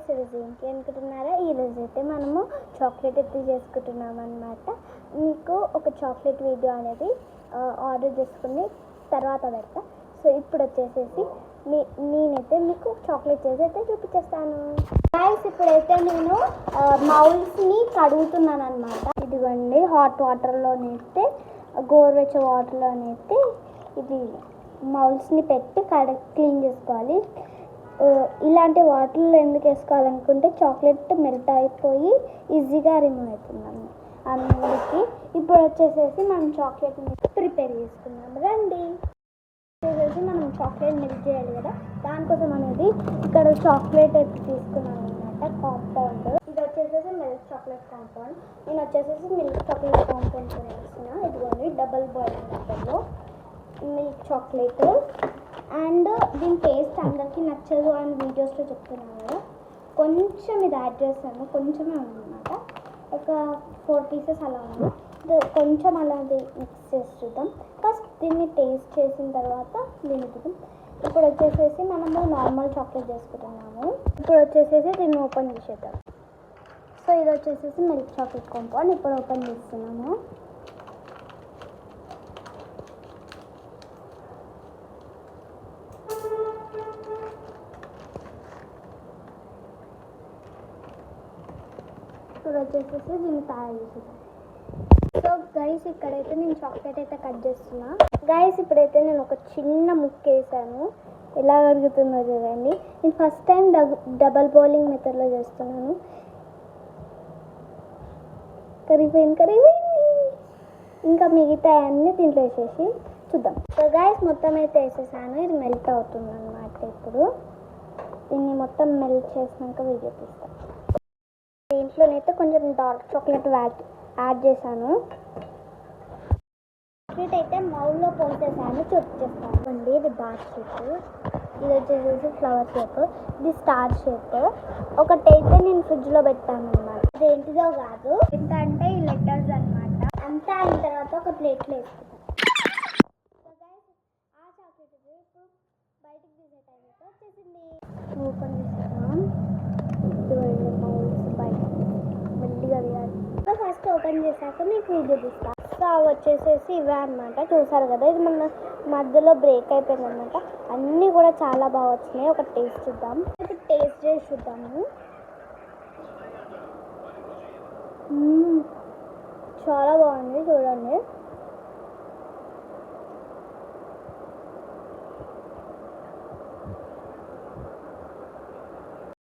Guys ఈరోజు ఏంటి అనుకుంటున్నారా? ఈరోజు అయితే మనము చాక్లెట్ అయితే చేసుకుంటున్నాం అనమాట. మీకు ఒక చాక్లెట్ వీడియో అనేది ఆర్డర్ చేసుకుని తర్వాత పెడతా. సో ఇప్పుడు వచ్చేసేసి నేనైతే మీకు చాక్లెట్ చేసి అయితే చూపించేస్తాను. గైస్ ఇప్పుడైతే నేను మౌల్స్ని కడుగుతున్నాను అనమాట. ఇదిగోండి హాట్ వాటర్లోనైతే గోరువెచ్చ వాటర్లోనైతే ఇది మౌల్స్ని పెట్టి క్లీన్ చేసుకోవాలి. ఇలాంటి వాటర్లో ఎందుకు వేసుకోవాలనుకుంటే చాక్లెట్ మెల్ట్ అయిపోయి ఈజీగా రిమూవ్ అవుతుంది అందుకే. ఇప్పుడు వచ్చేసేసి మనం చాక్లెట్ని ప్రిపేర్ చేసుకున్నాం. రండి వచ్చేసేసి మనం చాక్లెట్ మెల్ట్ చేయాలి కదా, దానికోసం అనేది ఇక్కడ చాక్లెట్ అయితే తీసుకున్నాను అనమాట. కాంపౌండ్ ఇది వచ్చేసేసి మిల్క్ చాక్లెట్ కాంపౌండ్. నేను వచ్చేసేసి మిల్క్ చాక్లెట్ కాంపౌండ్ వేసిన. ఇదిగోండి డబల్ బాయిలింగ్ వాటర్లో మిల్క్ చాక్లెట్. అండ్ దీని టేస్ట్ అందరికీ నచ్చదు అని వీడియోస్లో చెప్తున్నాను కదా, కొంచెం ఇది యాడ్ చేస్తాను. కొంచెమే ఉందన్నమాట, ఒక 4 pieces అలా ఉంది. కొంచెం అలాంటి మిక్స్ చేసి చూద్దాం. ఫస్ట్ దీన్ని టేస్ట్ చేసిన తర్వాత దీన్ని చూద్దాం. ఇప్పుడు వచ్చేసేసి మనము నార్మల్ చాక్లెట్ చేసుకుంటున్నాము. ఇప్పుడు వచ్చేసేసి దీన్ని ఓపెన్ చేసేద్దాం. సో ఇది వచ్చేసేసి మిల్క్ చాక్లెట్ కాంపౌండ్ ఇప్పుడు ఓపెన్ చేస్తున్నాము. ఇప్పుడు వచ్చేసేసి దీన్ని తయారు చేసేద్దాం. సో గైస్ ఇక్కడైతే నేను చాక్లెట్ అయితే కట్ చేస్తున్నా. గైస్ ఇప్పుడైతే నేను ఒక చిన్న ముక్క వేసాను, ఎలా కరుగుతుందో చూడండి. నేను ఫస్ట్ టైం డబల్ బాయిలింగ్ మెథడ్లో చేస్తున్నాను. కరిగిపోయింది. ఇంకా మిగతా అన్నీ దీంట్లో వేసేసి చూద్దాం. సో గైస్ మొత్తం అయితే వేసేసాను. ఇది మెల్ట్ అవుతుంది అన్నమాట. ఇప్పుడు దీన్ని మొత్తం మెల్ట్ చేసినాక వీడియో తీస్తాను. దీంట్లోనైతే కొంచెం డార్క్ చాక్లెట్ యాడ్ చేశాను. చాక్లెట్ అయితే మౌల్లో పోసేసాను, చూపించేస్తాను అండి. ఇది బార్ షేప్, ఇది వచ్చేసేసి ఫ్లవర్ షేప్, ఇది స్టార్ షేప్. ఒకటైతే నేను ఫ్రిడ్జ్లో పెట్టాను అనమాట. ఇది ఏంటిదో కాదు, ఎంత అంటే ఈ లెటర్స్ అనమాట. అంతా అయిన తర్వాత ఒక ప్లేట్లో వేసుకుంటాను. ఆ చాక్లెట్ ఇప్పుడు బయటకు తీసే టైం అయితే వచ్చేసింది. ఓపెన్ చేస్తాం. ఫస్ట్ ఓపెన్ చేశాక మీకు వీడియో తీస్తాను. సో వచ్చేసేసి ఇవే అనమాట, చూసారు కదా. ఇది మన మధ్యలో బ్రేక్ అయిపోయింది అనమాట. అన్నీ కూడా చాలా బాగా వచ్చినాయి. ఒక టేస్ట్ చూద్దాం. ఇప్పుడు టేస్ట్ చేసి చూద్దాము. చాలా బాగుంది చూడండి.